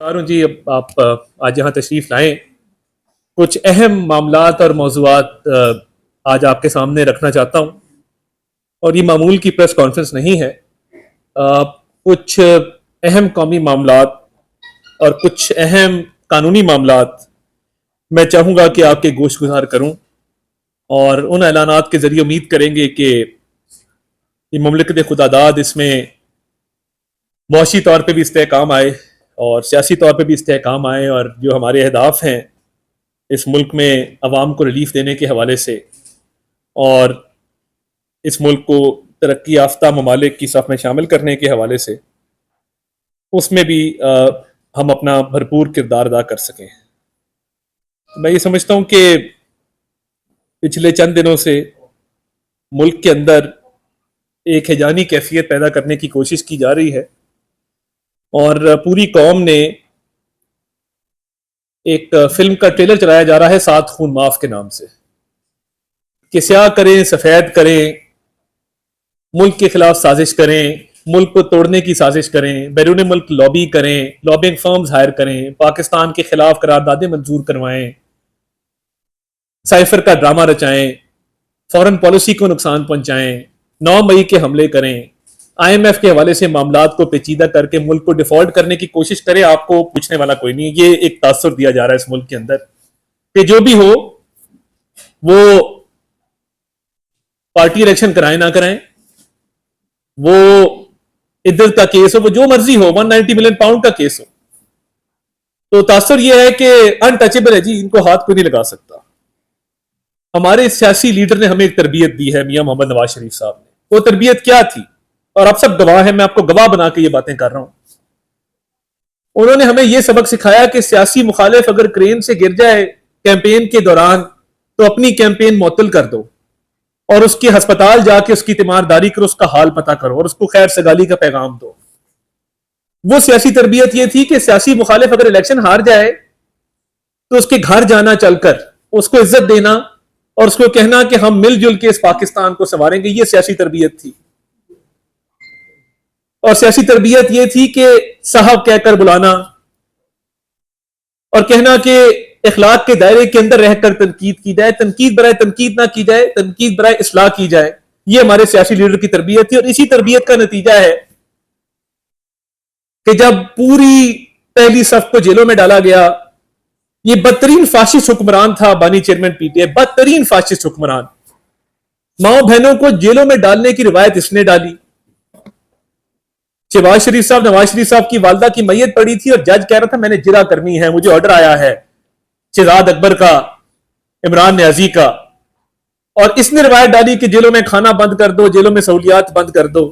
तारुण जी, अब आप आज यहाँ तशरीफ लाएं। कुछ अहम मामलात और मौज़ूआत आज आपके सामने रखना चाहता हूँ। और ये मामूल की प्रेस कॉन्फ्रेंस नहीं है। कुछ अहम कौमी मामलात और कुछ अहम कानूनी मामलात मैं चाहूँगा कि आपके गोश गुजार करूँ, और उन ऐलानात के ज़रिए उम्मीद करेंगे कि ये मुमलिकत खुदादाद इसमें मुआशी तौर पर भी इस्तेहकाम आए और सियासी तौर पर भी इस्तेहकाम आए, और जो हमारे अहदाफ हैं इस मुल्क में अवाम को रिलीफ देने के हवाले से और इस मुल्क को तरक्की याफ्ता ममालिक की सफ़ में शामिल करने के हवाले से, उसमें भी हम अपना भरपूर किरदार अदा कर सकें। मैं ये समझता हूँ कि पिछले चंद दिनों से मुल्क के अंदर एक हैजानी कैफियत पैदा करने की कोशिश की जा रही है, और पूरी कौम ने एक फिल्म का ट्रेलर चलाया जा रहा है सात खून माफ के नाम से, कि स्याह करें सफेद करें, मुल्क के खिलाफ साजिश करें, मुल्क को तोड़ने की साजिश करें, बैरून मुल्क लॉबी करें, लॉबिंग फर्म्स हायर करें, पाकिस्तान के खिलाफ करारदादें मंजूर करवाएं, साइफर का ड्रामा रचाएं, फॉरेन पॉलिसी को नुकसान पहुंचाएं, 9 मई के हमले करें, IMF के हवाले से मामलात को पेचीदा करके मुल्क को डिफॉल्ट करने की कोशिश करें। आपको पूछने वाला कोई नहीं। ये एक तासुर दिया जा रहा है इस मुल्क के अंदर कि जो भी हो वो पार्टी इलेक्शन कराएं ना कराएं, वो इद्दत का केस हो, वो जो मर्जी हो, 190 मिलियन पाउंड का केस हो, तो तासुर यह है कि अनटचेबल है जी, इनको हाथ कोई नहीं लगा सकता। हमारे सियासी लीडर ने हमें एक तरबियत दी है, मियां मोहम्मद नवाज शरीफ साहब ने। वो तरबियत क्या थी, और आप सब गवाह हैं, मैं आपको गवाह बना के ये बातें कर रहा हूं। उन्होंने हमें यह सबक सिखाया कि सियासी मुखालिफ अगर क्रेन से गिर जाए कैंपेन के दौरान तो अपनी कैंपेन मुअत्तल कर दो और उसके हस्पताल जाके उसकी तीमारदारी करो, उसका हाल पता करो और उसको खैर सगाली का पैगाम दो। वो सियासी तरबियत यह थी कि सियासी मुखालिफ अगर इलेक्शन हार जाए तो उसके घर जाना, चलकर उसको इज्जत देना और उसको कहना कि हम मिलजुल के इस पाकिस्तान को संवारेंगे। यह सियासी तरबियत थी। और सियासी तरबियत यह थी कि साहब कहकर बुलाना और कहना कि इखलाक के दायरे के अंदर रहकर तनकीद की जाए, तनकीद बराए तनकीद ना की जाए, तनकीद बराए इस्लाह की जाए। यह हमारे सियासी लीडर की तरबियत थी। और इसी तरबियत का नतीजा है कि जब पूरी पहली सफ को जेलों में डाला गया, यह बदतरीन फाशिस्ट हुक्मरान था बानी चेयरमैन PTA, बदतरीन फाशिस्ट हुक्मरान। माओ बहनों को जेलों में डालने की रिवायत इसने डाली। शहबाज शरीफ साहब, नवाज शरीफ साहब की वालदा की मैयत पड़ी थी और जज कह रहा था मैंने जिरा करनी है, मुझे ऑर्डर आया है शहजाद अकबर का, इमरान न्याजी का, और इसने रिवायत डाली कि जेलों में खाना बंद कर दो, जेलों में सहूलियात बंद कर दो,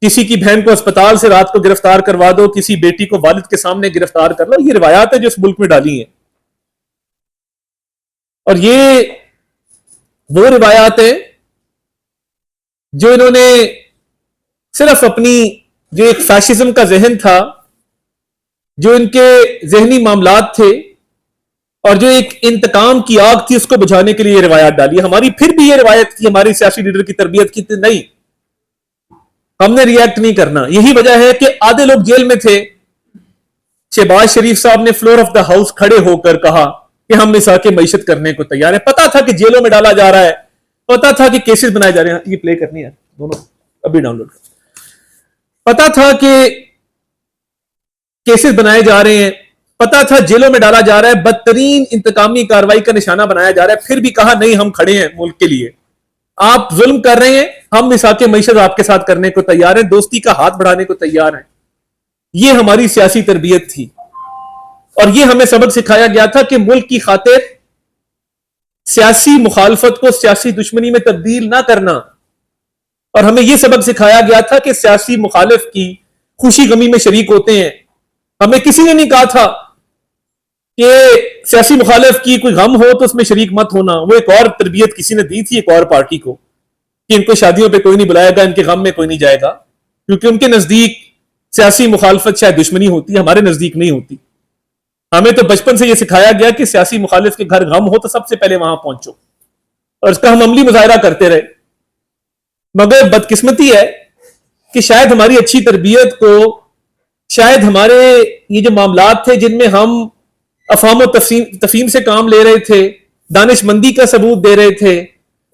किसी की बहन को अस्पताल से रात को गिरफ्तार करवा दो, किसी बेटी को वालिद के सामने गिरफ्तार कर लो। ये रिवायात है जो इस मुल्क में डाली है। और ये वो रिवायात है जो इन्होंने सिर्फ अपनी जो एक फैशिज्म का जहन था, जो इनके जहनी मामलात थे और जो एक इंतकाम की आग थी, उसको बुझाने के लिए रिवायत डाली। हमारी फिर भी ये रिवायत थी, हमारी सियासी लीडर की तरबियत की थी, नहीं हमने रिएक्ट नहीं करना। यही वजह है कि आधे लोग जेल में थे। शहबाज शरीफ साहब ने फ्लोर ऑफ द हाउस खड़े होकर कहा कि हम इस आके मईशत करने को तैयार है। पता था कि जेलों में डाला जा रहा है, पता था कि केसेस बनाए जा रहे हैं। ये प्ले करनी है दोनों, अभी डाउनलोड कर। पता था कि केसेस बनाए जा रहे हैं, पता था जेलों में डाला जा रहा है, बदतरीन इंतकामी कार्रवाई का निशाना बनाया जा रहा है, फिर भी कहा नहीं हम खड़े हैं मुल्क के लिए। आप जुल्म कर रहे हैं, हम मिसाके मईशत आपके साथ करने को तैयार हैं, दोस्ती का हाथ बढ़ाने को तैयार हैं। यह हमारी सियासी तरबियत थी। और यह हमें सबक सिखाया गया था कि मुल्क की खातिर सियासी मुखालफत को सियासी दुश्मनी में तब्दील ना करना। और हमें यह सबक सिखाया गया था कि सियासी मुखालिफ की खुशी गमी में शरीक होते हैं। हमें किसी ने नहीं कहा था कि सियासी मुखालिफ की कोई गम हो तो उसमें शरीक मत होना। वो एक और तरबियत किसी ने दी थी एक और पार्टी को कि इनको शादियों पे कोई नहीं बुलाएगा, इनके गम में कोई नहीं जाएगा, क्योंकि उनके नजदीक सियासी मुखालफत शायद दुश्मनी होती है, हमारे नजदीक नहीं होती। हमें तो बचपन से यह सिखाया गया कि सियासी मुखालिफ के घर गम हो तो सबसे पहले वहां पहुंचो, और इसका हम अमली मुजाहरा करते रहे। मगर बदकिस्मती है कि शायद हमारी अच्छी तरबियत को शायद हमारे ये जो मामलात थे जिनमें हम अफाम तफहीम से काम ले रहे थे, दानिशमंदी का सबूत दे रहे थे,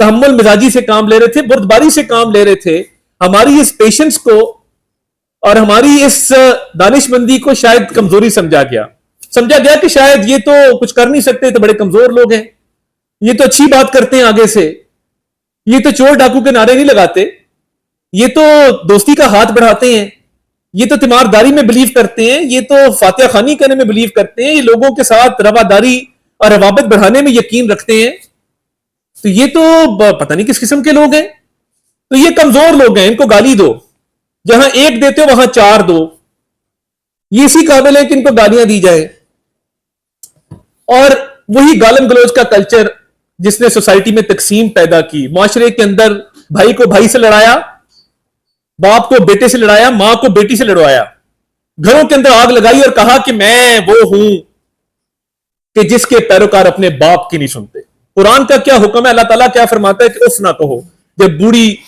तहम्मुल मिजाजी से काम ले रहे थे, बुर्दबारी से काम ले रहे थे, हमारी इस पेशेंस को और हमारी इस दानिशमंदी को शायद कमजोरी समझा गया कि शायद ये तो कुछ कर नहीं सकते, तो बड़े कमजोर लोग हैं, ये तो अच्छी बात करते हैं आगे से, ये तो चोर डाकू के नारे नहीं लगाते, ये तो दोस्ती का हाथ बढ़ाते हैं, ये तो तीमारदारी में बिलीव करते हैं, ये तो फातिहा खानी करने में बिलीव करते हैं, ये लोगों के साथ रवादारी और रवाबत बढ़ाने में यकीन रखते हैं, तो ये तो पता नहीं किस किस्म के लोग हैं, तो ये कमजोर लोग हैं, इनको गाली दो, जहां एक देते हो वहां चार दो, ये इसी काबिल है कि इनको गालियां दी जाए। और वही गालम गलोच का कल्चर जिसने सोसाइटी में तकसीम पैदा की, माशरे के अंदर भाई को भाई से लड़ाया, बाप को बेटे से लड़ाया, मां को बेटी से लड़वाया, घरों के अंदर आग लगाई और कहा कि मैं वो हूं कि जिसके पैरोकार अपने बाप की नहीं सुनते। कुरान का क्या हुक्म है, अल्लाह ताला क्या फरमाता है कि उफ ना कहो जब बूढ़ी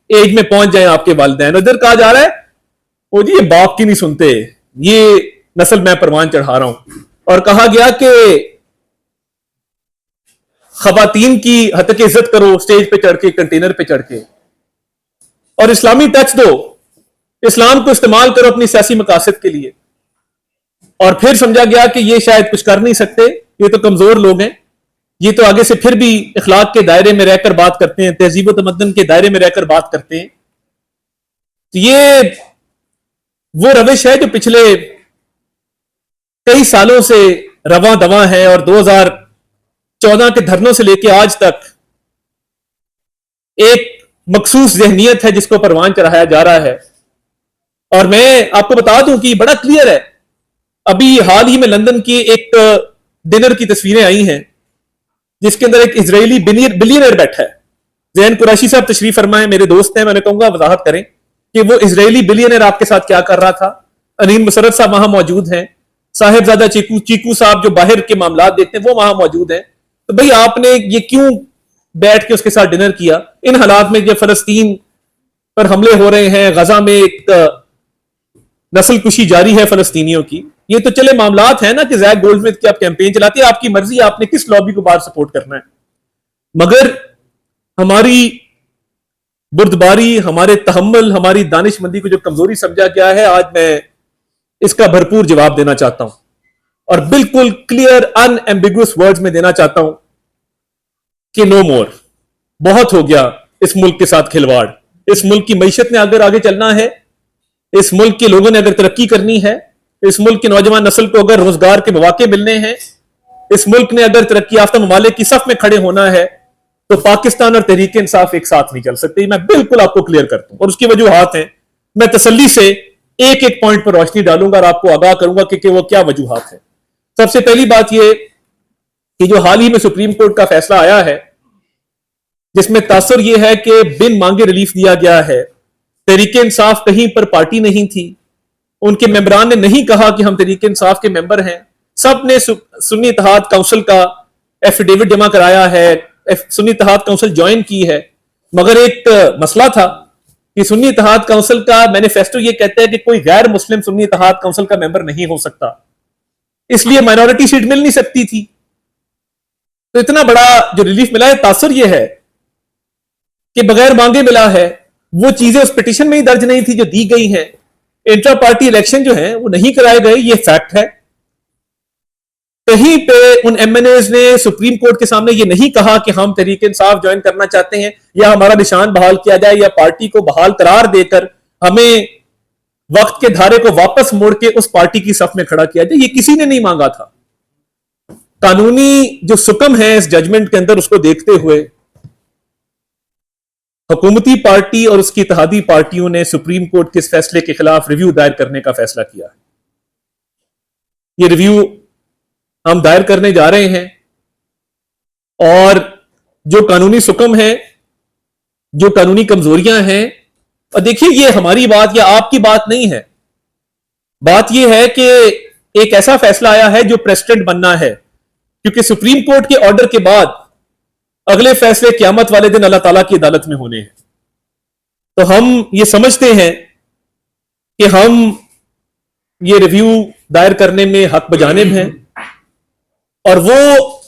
एज में पहुंच जाए आपके वालिदैन। उधर कहा जा रहा है ओ जी ये बाप की नहीं सुनते, ये नस्ल मैं परवान चढ़ा रहा हूं। और कहा गया कि खवातीन की हद की इज्जत करो स्टेज पे चढ़ के, कंटेनर पे चढ़ के, और इस्लामी टच दो, इस्लाम को इस्तेमाल करो अपनी सियासी मकासद के लिए। और फिर समझा गया कि ये शायद कुछ कर नहीं सकते, ये तो कमजोर लोग हैं, ये तो आगे से फिर भी इखलाक के दायरे में रहकर बात करते हैं, तहजीब तमद्दन के दायरे में रहकर बात करते हैं। तो ये वो रविश है जो पिछले कई सालों से रवा दवा है, और 2014 के धरनों से लेकर आज तक एक मखसूस जहनीत है जिसको परवान चढ़ाया जा रहा है। और मैं आपको बता दूं कि बड़ा क्लियर है, अभी हाल ही में लंदन की एक डिनर की तस्वीरें आई हैं जिसके अंदर एक इजरायली बिलियनर बैठा है। जैन कुरैशी साहब तशरीफ फरमाए, मेरे दोस्त हैं, मैंने कहूंगा वजाहत करें कि वो इजरायली बिलियनर आपके साथ क्या कर रहा था। अनील मुशर्रफ साहब वहां मौजूद हैं, साहिबजादा चीकू साहब जो बाहर के मामला देखते हैं वो वहां मौजूद हैं। तो भाई आपने ये क्यों बैठ के उसके साथ डिनर किया इन हालात में, जब फलस्तीन पर हमले हो रहे हैं, गजा में एक नस्ल कुशी जारी है फलस्तीनियों की। ये तो चले मामलात है ना कि जैक गोल्डस्मिथ की आप कैंपेन चलाते हैं, आपकी मर्जी, आपने किस लॉबी को बाहर सपोर्ट करना है, मगर हमारी बुर्दबारी, हमारे तहम्मुल, हमारी दानिशमंदी को जो कमजोरी समझा गया है, आज मैं इसका भरपूर जवाब देना चाहता हूं और बिल्कुल क्लियर अनएम्बिगुअस वर्ड्स में देना चाहता हूं कि नो मोर, बहुत हो गया इस मुल्क के साथ खिलवाड़। इस मुल्क की मईशत ने अगर आगे चलना है, इस मुल्क के लोगों ने अगर तरक्की करनी है, इस मुल्क की नौजवान नस्ल को अगर रोजगार के मौके मिलने हैं, इस मुल्क ने अगर तरक्की याफ्ता ममालिक की सफ में खड़े होना है, तो पाकिस्तान और तहरीक इंसाफ एक साथ नहीं चल सकती। मैं बिल्कुल आपको क्लियर करता हूं और उसकी वजूहात हैं। मैं तसल्ली से एक एक पॉइंट पर रोशनी डालूंगा और आपको आगाह करूंगा कि वो क्या वजूहात है। सबसे पहली बात यह कि जो हाल ही में सुप्रीम कोर्ट का फैसला आया है, जिसमें तासुर यह है कि बिन मांगे रिलीफ दिया गया है। तहरीक इंसाफ कहीं पर पार्टी नहीं थी, उनके मेंबरान ने नहीं कहा कि हम तहरीक इंसाफ के मेंबर हैं। सब ने सुन्नी इत्तेहाद काउंसिल का एफिडेविट जमा कराया है, सुन्नी इत्तेहाद काउंसिल ज्वाइन की है, मगर एक मसला था कि सुन्नी इत्तेहाद काउंसिल का मैनिफेस्टो ये कहता है कि कोई गैर मुस्लिम सुन्नी इत्तेहाद काउंसिल का मेंबर नहीं हो सकता, इसलिए माइनॉरिटी सीट मिल नहीं सकती थी। तो इतना बड़ा जो रिलीफ मिला है, तासुर यह है कि बगैर मांगे मिला है। वो चीजें उस पिटीशन में ही दर्ज नहीं थी जो दी गई हैं। इंट्रा पार्टी इलेक्शन जो है वो नहीं कराए गए, ये फैक्ट है। कहीं पे उन एमएनएज ने सुप्रीम कोर्ट के सामने ये नहीं कहा कि हम तहरीक इंसाफ ज्वाइन करना चाहते हैं या हमारा निशान बहाल किया जाए या पार्टी को बहाल करार देकर हमें वक्त के धारे को वापस मोड़ के उस पार्टी की सफ में खड़ा किया जाए, ये किसी ने नहीं मांगा था। कानूनी जो सुकम है इस जजमेंट के अंदर, उसको देखते हुए हुकूमती पार्टी और उसकी इत्तेहादी पार्टियों ने सुप्रीम कोर्ट के इस फैसले के खिलाफ रिव्यू दायर करने का फैसला किया है। ये रिव्यू हम दायर करने जा रहे हैं और जो कानूनी सुकम है, जो कानूनी कमजोरियां हैं, और देखिए ये हमारी बात या आपकी बात नहीं है, बात यह है कि एक ऐसा फैसला आया है जो प्रेसिडेंट बनना है, क्योंकि सुप्रीम कोर्ट के ऑर्डर के बाद अगले फैसले क़यामत वाले दिन अल्लाह ताला की अदालत में होने हैं। तो हम ये समझते हैं कि हम ये रिव्यू दायर करने में हक बजानिब हैं, और वो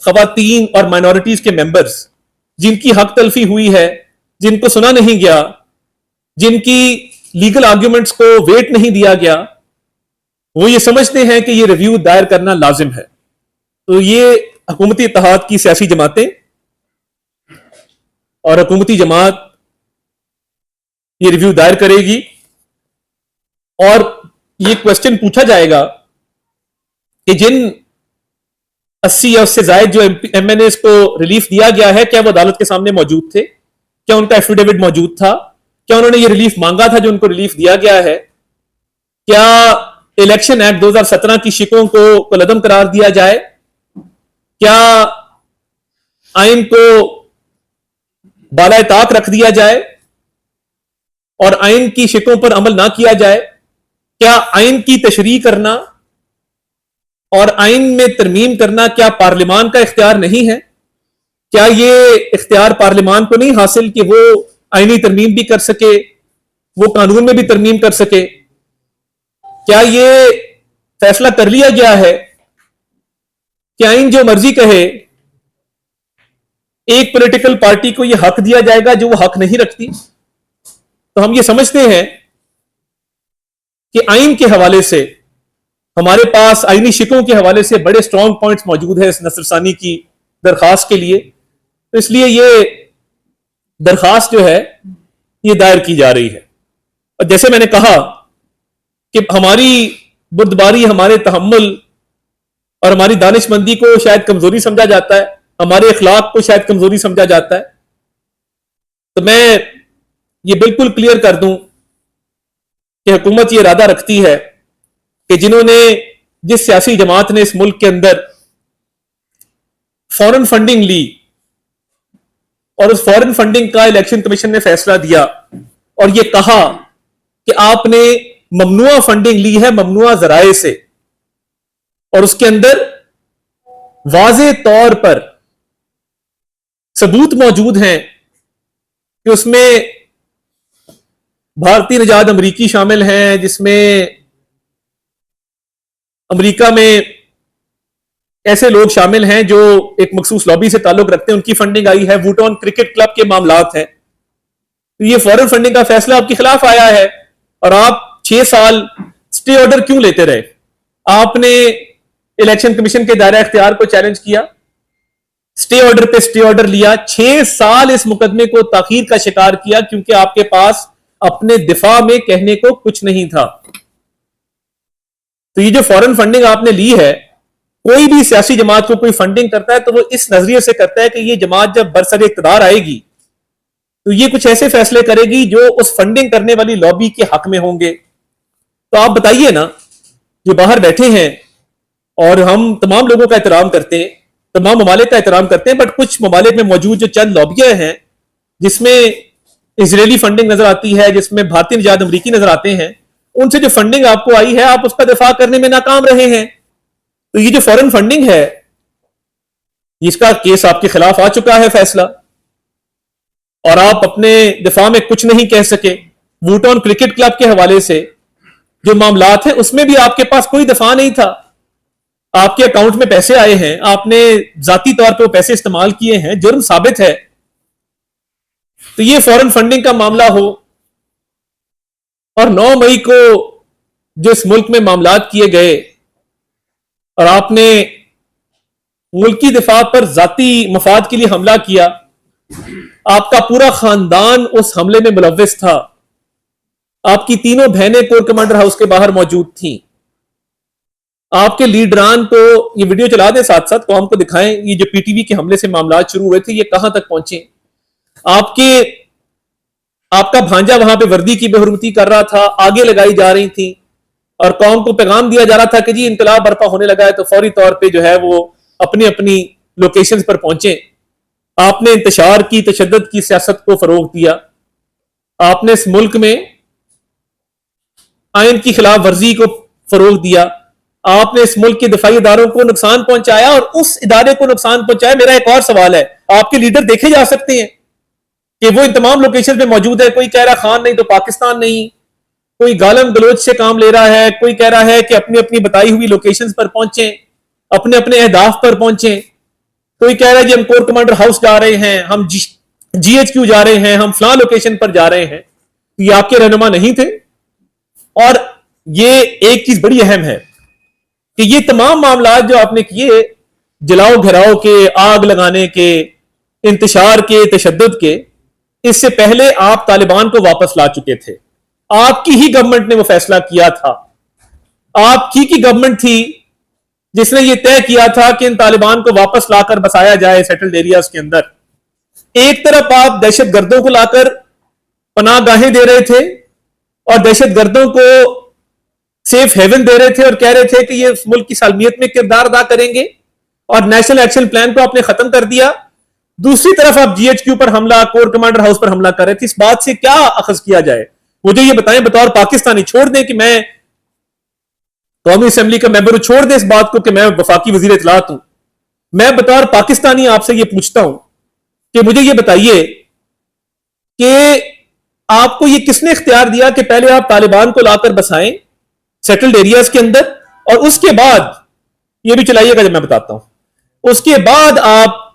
खवातीन और माइनॉरिटीज के मेंबर्स जिनकी हक तलफी हुई है, जिनको सुना नहीं गया, जिनकी लीगल आर्ग्यूमेंट्स को वेट नहीं दिया गया, वो ये समझते हैं कि ये रिव्यू दायर करना लाजिम है। तो ये हुकूमती इत्तेहाद की सियासी जमातें और हुकूमती जमात ये रिव्यू दायर करेगी, और ये क्वेश्चन पूछा जाएगा कि जिन 80 या उससे ज्यादा जो एमएनएस को रिलीफ दिया गया है, क्या वो अदालत के सामने मौजूद थे? क्या उनका एफिडेविट मौजूद था? क्या उन्होंने ये रिलीफ मांगा था जो उनको रिलीफ दिया गया है? क्या इलेक्शन एक्ट 2017 की शिकों को कलअदम करार दिया जाए? क्या आइन को बालाए ताक रख दिया जाए और आइन की शिकों पर अमल ना किया जाए? क्या आइन की तशरीह करना और आइन में तरमीम करना क्या पार्लियामान का इख्तियार नहीं है? क्या ये इख्तियार पार्लियामान को नहीं हासिल कि वो आइनी तरमीम भी कर सके, वो कानून में भी तरमीम कर सके? क्या ये फैसला कर लिया गया है कि आइन जो मर्जी कहे, एक पॉलिटिकल पार्टी को यह हक दिया जाएगा जो वो हक नहीं रखती? तो हम ये समझते हैं कि आइन के हवाले से हमारे पास आइनी शिकों के हवाले से बड़े स्ट्रॉन्ग पॉइंट्स मौजूद है इस नसरसानी की दरखास्त के लिए। तो इसलिए ये दरखास्त जो है ये दायर की जा रही है। और जैसे मैंने कहा कि हमारी बुर्दबारी, हमारे तहम्मुल और हमारी दानिशमंदी को शायद कमजोरी समझा जाता है, हमारे अखलाक को शायद कमजोरी समझा जाता है। तो मैं ये बिल्कुल क्लियर कर दूं कि हुकूमत ये इरादा रखती है कि जिस सियासी जमात ने इस मुल्क के अंदर फॉरेन फंडिंग ली और उस फॉरेन फंडिंग का इलेक्शन कमीशन ने फैसला दिया और यह कहा कि आपने ममनुआ फंडिंग ली है ममनुआ जराए से, और उसके अंदर वाज़े तौर पर सबूत मौजूद हैं कि उसमें भारतीय निजात अमरीकी शामिल हैं, जिसमें अमेरिका में ऐसे लोग शामिल हैं जो एक मखसूस लॉबी से ताल्लुक रखते हैं, उनकी फंडिंग आई है, वुटॉन क्रिकेट क्लब के मामलात हैं। तो ये फॉरेन फंडिंग का फैसला आपके खिलाफ आया है और आप 6 साल स्टे ऑर्डर क्यों लेते रहे? आपने इलेक्शन कमीशन के दायरा इख्तियार को चैलेंज किया, स्टे ऑर्डर पे स्टे ऑर्डर लिया, 6 साल इस मुकदमे को ताखीर का शिकार किया क्योंकि आपके पास अपने दिफा में कहने को कुछ नहीं था। तो ये जो फॉरेन फंडिंग आपने ली है, कोई भी सियासी जमात को कोई फंडिंग करता है तो वो इस नजरिए से करता है कि ये जमात जब बरसर इक़्तिदार आएगी तो ये कुछ ऐसे फैसले करेगी जो उस फंडिंग करने वाली लॉबी के हक में होंगे। तो आप बताइए ना, जो बाहर बैठे हैं, और हम तमाम लोगों का एहतराम करते हैं, तमाम ममालिक का एहतराम करते हैं, बट कुछ ममालिक में मौजूद जो चंद लॉबियां हैं जिसमें इजरायली फंडिंग नजर आती है, जिसमें भारतीय निजात अमरीकी नजर आते हैं, उनसे जो फंडिंग आपको आई है आप उसका दिफा करने में नाकाम रहे हैं। तो ये जो फॉरेन फंडिंग है इसका केस आपके खिलाफ आ चुका है फैसला, और आप अपने दिफा में कुछ नहीं कह सके। वुटॉन क्रिकेट क्लब के हवाले से जो मामलात है उसमें भी आपके पास कोई दिफा नहीं था। आपके अकाउंट में पैसे आए हैं, आपने जाती तौर पे वो पैसे इस्तेमाल किए हैं, जुर्म साबित है। तो ये फॉरेन फंडिंग का मामला हो, और 9 मई को जो इस मुल्क में मामलात किए गए और आपने मुल्की दिफा पर जाती मफाद के लिए हमला किया, आपका पूरा खानदान उस हमले में मुलव्विस था, आपकी तीनों बहनें कोर कमांडर हाउस के बाहर मौजूद थीं, आपके लीडरान को ये वीडियो चला दें, साथ साथ कौम को दिखाएं ये जो पीटीवी के हमले से मामलात शुरू हुए थे ये कहां तक पहुंचे। आपका भांजा वहां पे वर्दी की बेहुरमती कर रहा था, आगे लगाई जा रही थी, और कौम को पैगाम दिया जा रहा था कि जी इंकलाब बर्पा होने लगा है, तो फौरी तौर पे जो है वो अपनी अपनी लोकेशंस पर पहुंचे। आपने इंतशार की, तशद्दुद की सियासत को फरोग दिया। आपने इस मुल्क में आइन की खिलाफ वर्जी को फरोग दिया। आपने इस मुल्क के दिफाई इदारों को नुकसान पहुंचाया और उस इदारे को नुकसान पहुंचाया। मेरा एक और सवाल है, आपके लीडर देखे जा सकते हैं कि वो इन तमाम लोकेशन पे मौजूद है? कोई कह रहा खान नहीं तो पाकिस्तान नहीं, कोई गालम गलोच से काम ले रहा है, कोई कह रहा है कि अपनी अपनी बताई हुई लोकेशंस पर पहुंचे, अपने अपने अहदाफ पर पहुंचे, कोई कह रहा है जी हम कोर कमांडर हाउस जा रहे हैं, हम GHQ जा रहे हैं, हम फलां लोकेशन पर जा रहे हैं। तो ये आपके रहनुमा नहीं थे। और ये एक चीज बड़ी अहम है कि ये तमाम मामला जो आपने किए, जलाओ घिराओ के, आग लगाने के, इंतशार के, तशद्दुद के, इससे पहले आप तालिबान को वापस ला चुके थे। आपकी ही गवर्नमेंट ने वो फैसला किया था, आपकी की गवर्नमेंट थी जिसने ये तय किया था कि इन तालिबान को वापस लाकर बसाया जाए सेटल्ड एरियाज के अंदर। एक तरफ आप दहशतगर्दों को लाकर पनाहगाहें दे रहे थे और दहशतगर्दों को सेफ हेवन दे रहे थे और कह रहे थे कि ये मुल्क की सालमियत में किरदार अदा करेंगे, और नेशनल एक्शन प्लान को आपने खत्म कर दिया। दूसरी तरफ आप GHQ पर हमला, कोर कमांडर हाउस पर हमला कर रहे थे। इस बात से क्या अखज किया जाए? मुझे ये बताएं बतौर पाकिस्तानी। छोड़ दें कि मैं कौमी असेंबली का मेंबर हूं, छोड़ दें इस बात को कि मैं वफाकी वजीर इत्तलात हूं। मैं बतौर पाकिस्तानी आपसे ये पूछता हूं कि मुझे ये बताइए कि आपको ये किसने इख्तियार दिया कि पहले आप तालिबान को लाकर बसाएं सेटल्ड एरियाज के अंदर, और उसके बाद ये भी चलाइएगा जब मैं बताता हूं, उसके बाद आप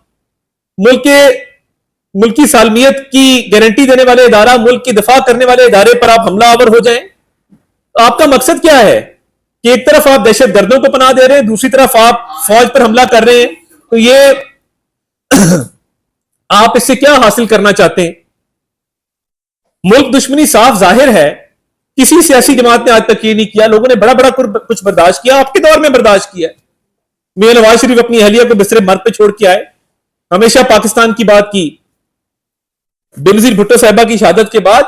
मुल्क की सालमियत की गारंटी देने वाले इदारा, मुल्क की दफा करने वाले इदारे पर आप हमलावर हो जाएं? आपका मकसद क्या है कि एक तरफ आप दहशतगर्दों को पनाह दे रहे हैं, दूसरी तरफ आप फौज पर हमला कर रहे हैं? तो ये आप इससे क्या हासिल करना चाहते हैं? मुल्क दुश्मनी साफ जाहिर है। किसी सियासी जमात ने आज तक ये नहीं किया। लोगों ने बड़ा बड़ा कुछ बर्दाश्त किया, आपके दौर में बर्दाश्त किया। मियां नवाज शरीफ अपनी अहलिया को बिस्तरे मर्द पे छोड़ के आए, हमेशा पाकिस्तान की बात की। बेनजीर भुट्टो साहिबा की शहादत के बाद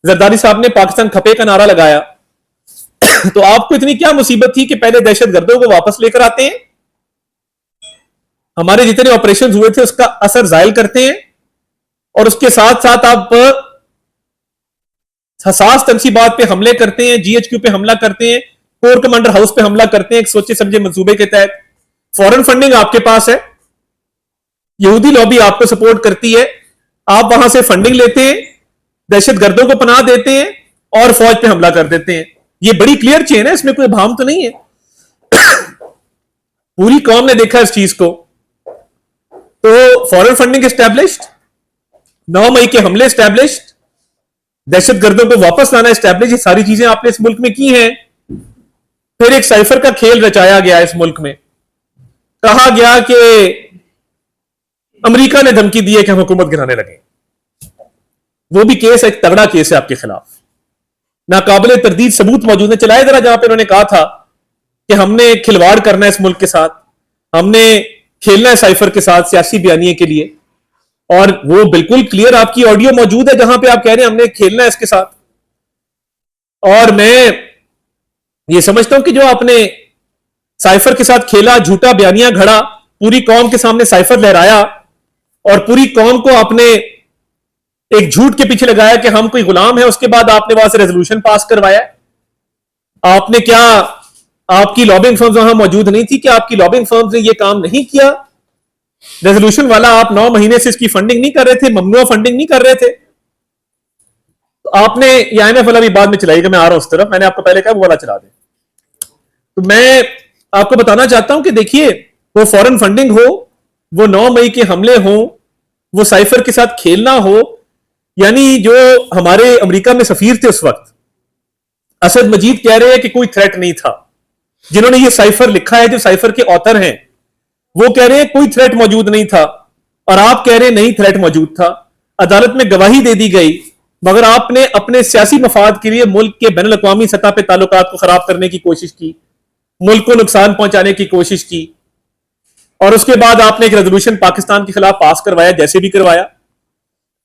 जरदारी साहब ने पाकिस्तान खपे का नारा लगाया। तो आपको इतनी क्या मुसीबत थी कि पहले दहशतगर्दों को वापस लेकर आते हैं, हमारे जितने ऑपरेशन हुए थे उसका असर जायल करते हैं, और उसके साथ साथ आप हसास तनसीबात पे हमले करते हैं, GHQ पे हमला करते हैं, कोर कमांडर हाउस पे हमला करते हैं एक सोचे समझे मंसूबे के तहत। फॉरेन फंडिंग आपके पास है, यहूदी लॉबी आपको सपोर्ट करती है, आप वहां से फंडिंग लेते हैं, दहशतगर्दों को पनाह देते हैं और फौज पे हमला कर देते हैं। ये बड़ी क्लियर चेन है, इसमें कोई भाम तो नहीं है। पूरी कौम ने देखा इस चीज को। तो फॉरेन फंडिंग एस्टैब्लिश्ड, 9 मई के हमले एस्टैब्लिश्ड, दहशतगर्दों को वापस लाना एस्टैब्लिश, ये सारी चीजें आपने इस मुल्क में की हैं। फिर एक साइफर का खेल रचाया गया इस मुल्क में। कहा गया कि अमेरिका ने धमकी दी है कि हम हुकूमत गिराने लगे। वो भी केस एक तगड़ा केस है आपके खिलाफ, नाकाबिले तरदीद सबूत मौजूद है। चलाए जरा जहां पे उन्होंने कहा था कि हमने खिलवाड़ करना है इस मुल्क के साथ, हमने खेलना है साइफर के साथ सियासी बयानिए के लिए, और वो बिल्कुल क्लियर आपकी ऑडियो मौजूद है जहां पे आप कह रहे हैं हमने खेलना है इसके साथ। और मैं ये समझता हूं कि जो आपने साइफर के साथ खेला, झूठा बयानिया घड़ा, पूरी कौम के सामने साइफर लहराया और पूरी कौम को आपने एक झूठ के पीछे लगाया कि हम कोई गुलाम है, उसके बाद आपने वहां से रेजोल्यूशन पास करवाया। आपने क्या, आपकी लॉबिंग फर्म्स वहां मौजूद नहीं थी कि आपकी लॉबिंग फर्म्स ने यह काम नहीं किया? रेजोल्यूशन वाला आप 9 महीने से इसकी फंडिंग नहीं कर रहे थे, ममनुआ फंडिंग नहीं कर रहे थे। तो आपने ये IMF वाला भी बाद में चलाएगा, मैं आ रहा हूं उस तरफ, मैंने आपको पहले कहा वो वाला चला दे। तो मैं आपको बताना चाहता हूं कि देखिए, वो फॉरेन फंडिंग हो, वो 9 मई के हमले हो, वो साइफर के साथ खेलना हो, यानी जो हमारे अमेरिका में सफीर थे उस वक्त, असद मजीद कह रहे हैं कि कोई थ्रेट नहीं था। जिन्होंने ये साइफर लिखा है, जो साइफर के ऑथर हैं, वो कह रहे हैं कोई थ्रेट मौजूद नहीं था, और आप कह रहे हैं नहीं थ्रेट मौजूद था। अदालत में गवाही दे दी गई, मगर आपने अपने सियासी मफाद के लिए मुल्क के बैनुल अक़वामी सतह पे ताल्लुकात को खराब करने की कोशिश की, मुल्क को नुकसान पहुंचाने की कोशिश की, और उसके बाद आपने एक रेजोल्यूशन पाकिस्तान के खिलाफ पास करवाया, जैसे भी करवाया,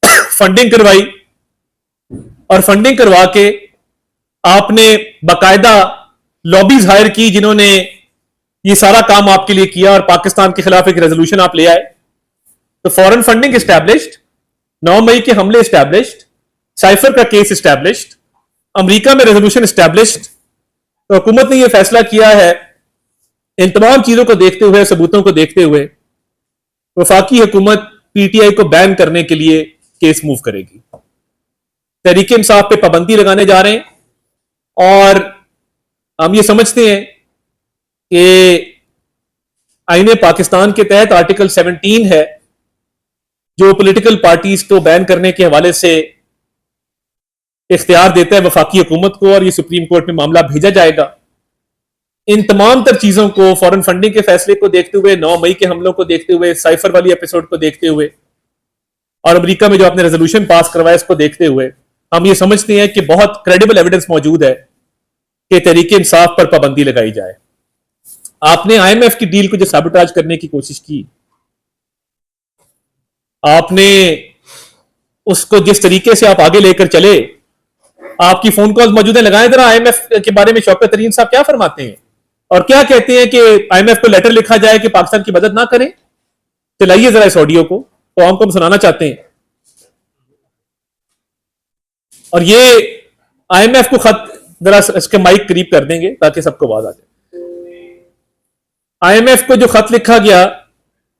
फंडिंग करवाई, और फंडिंग करवा के आपने बाकायदा लॉबीज हायर की जिन्होंने ये सारा काम आपके लिए किया, और पाकिस्तान के खिलाफ एक रेजोल्यूशन आप ले आए। तो फॉरेन फंडिंग एस्टैब्लिश्ड, 9 मई के हमले एस्टैब्लिश्ड, साइफर का केस एस्टैब्लिश्ड, अमेरिका में रेजोल्यूशन एस्टैब्लिश्ड। तो हुकूमत ने यह फैसला किया है, इन तमाम चीजों को देखते हुए, सबूतों को देखते हुए, वफाकी हुकूमत PTI को बैन करने के लिए केस मूव करेगी। तहरीक इंसाफ पे पाबंदी लगाने जा रहे हैं, और हम ये समझते हैं कि आईने पाकिस्तान के तहत आर्टिकल 17 है जो पॉलिटिकल पार्टीज को बैन करने के हवाले से इख्तियार देता है वफाकी हुकूमत को, और ये सुप्रीम कोर्ट में मामला भेजा जाएगा। इन तमाम तर चीजों को, फॉरेन फंडिंग के फैसले को देखते हुए, 9 मई के हमलों को देखते हुए, साइफर वाली एपिसोड को देखते हुए, और अमेरिका में जो आपने रेजोल्यूशन पास करवाया इसको देखते हुए, हम ये समझते हैं कि बहुत क्रेडिबल एविडेंस मौजूद है कि तहरीक इंसाफ पर पाबंदी लगाई जाए। आपने आईएमएफ की डील को जो साबोटाज करने की कोशिश की, आपने उसको जिस तरीके से आप आगे लेकर चले, आपकी फोन कॉल मौजूद है, लगाएं जरा आईएमएफ के बारे में शौकत तरीन साहब क्या फरमाते हैं और क्या कहते हैं कि आईएमएफ को लेटर लिखा जाए कि पाकिस्तान की मदद ना करें। चलाइए जरा इस ऑडियो को, तो हमको हम सुनाना चाहते हैं। और ये आईएमएफ को खत जरा इसके माइक करीब कर देंगे ताकि सबको आवाज आ जाए। आईएमएफ को जो खत लिखा गया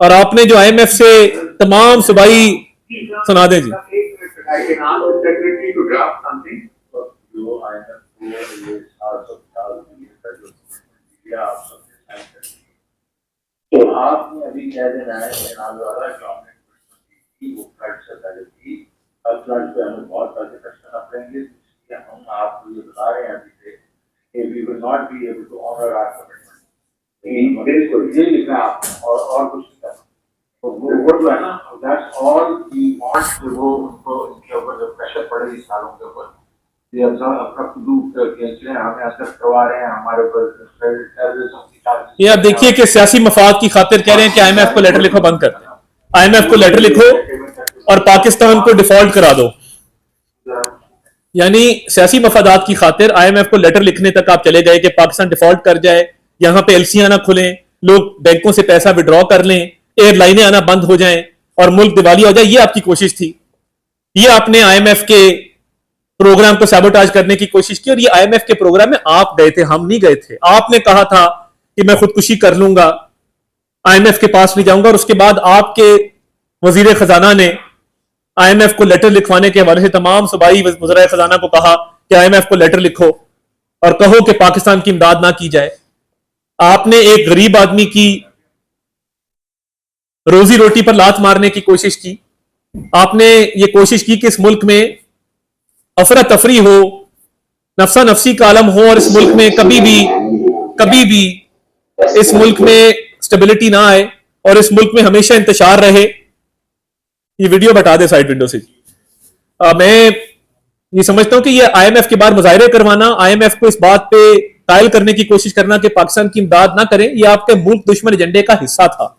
और आपने जो आईएमएफ से तमाम सूबाई सुना दें जी। तो आपने अभी कह देना है कि नालवाला गवर्नमेंट वो फ्लड से पहले थी, अब फ्लड पे हमें बहुत सारे प्रश्न अपनेंगे, हम आपको ये बता रहे हैं अभी से कि we will not be able to honour our commitment. बिल्कुल ये लिखना है आप, और कुछ नहीं करना। तो वो जो है ना, दैट्स ऑल वी वांट। वो उनको इनके ऊपर जो प्रेशर पड़े इस सालों के ऊपर, ये अपना खुदू केंद्र हमें असर करवा रहे हैं हमारे ऊपर टेररिज्म। ये आप देखिए कि सियासी मफाद की खातिर कह रहे हैं कि आईएमएफ को लेटर लिखो, बंद कर दें। आईएमएफ को लेटर लिखो और पाकिस्तान को डिफॉल्ट करा दो। यानी सियासी मफादात की खातिर आईएमएफ को लेटर लिखने तक आप चले गए कि पाकिस्तान डिफॉल्ट कर जाए, यहां पे एलसीआं ना खुलें, लोग बैंकों से पैसा विड्रॉ कर लें, एयरलाइनें आना बंद हो जाएं और मुल्क दिवालिया हो जाए। ये आपकी कोशिश थी। ये आपने आईएमएफ के प्रोग्राम को सैबोटाज करने की कोशिश की, और ये आईएमएफ के प्रोग्राम में आप गए थे, हम नहीं गए थे। आपने कहा था कि मैं खुदकुशी कर लूंगा, आईएमएफ के पास नहीं जाऊंगा, और उसके बाद आपके वजीर खजाना ने आईएमएफ को लेटर लिखवाने के हवाले से तमाम सूबाई वज़राए खजाना को कहा कि आईएमएफ को लेटर लिखो और कहो कि पाकिस्तान की इमदाद ना की जाए। आपने एक गरीब आदमी की रोजी रोटी पर लात मारने की कोशिश की। आपने ये कोशिश की कि इस मुल्क में अफरा तफरी हो, नफसा नफसी का आलम हो, और इस मुल्क में कभी भी इस मुल्क में स्टेबिलिटी ना आए और इस मुल्क में हमेशा इंतशार रहे। ये वीडियो बता दे साइड विंडो से जी। मैं ये समझता हूं कि ये आईएमएफ के बाद मुजाहिरे करवाना, आईएमएफ को इस बात पे कायल करने की कोशिश करना कि पाकिस्तान की इमदाद ना करें, ये आपके मुल्क दुश्मन एजेंडे का हिस्सा था।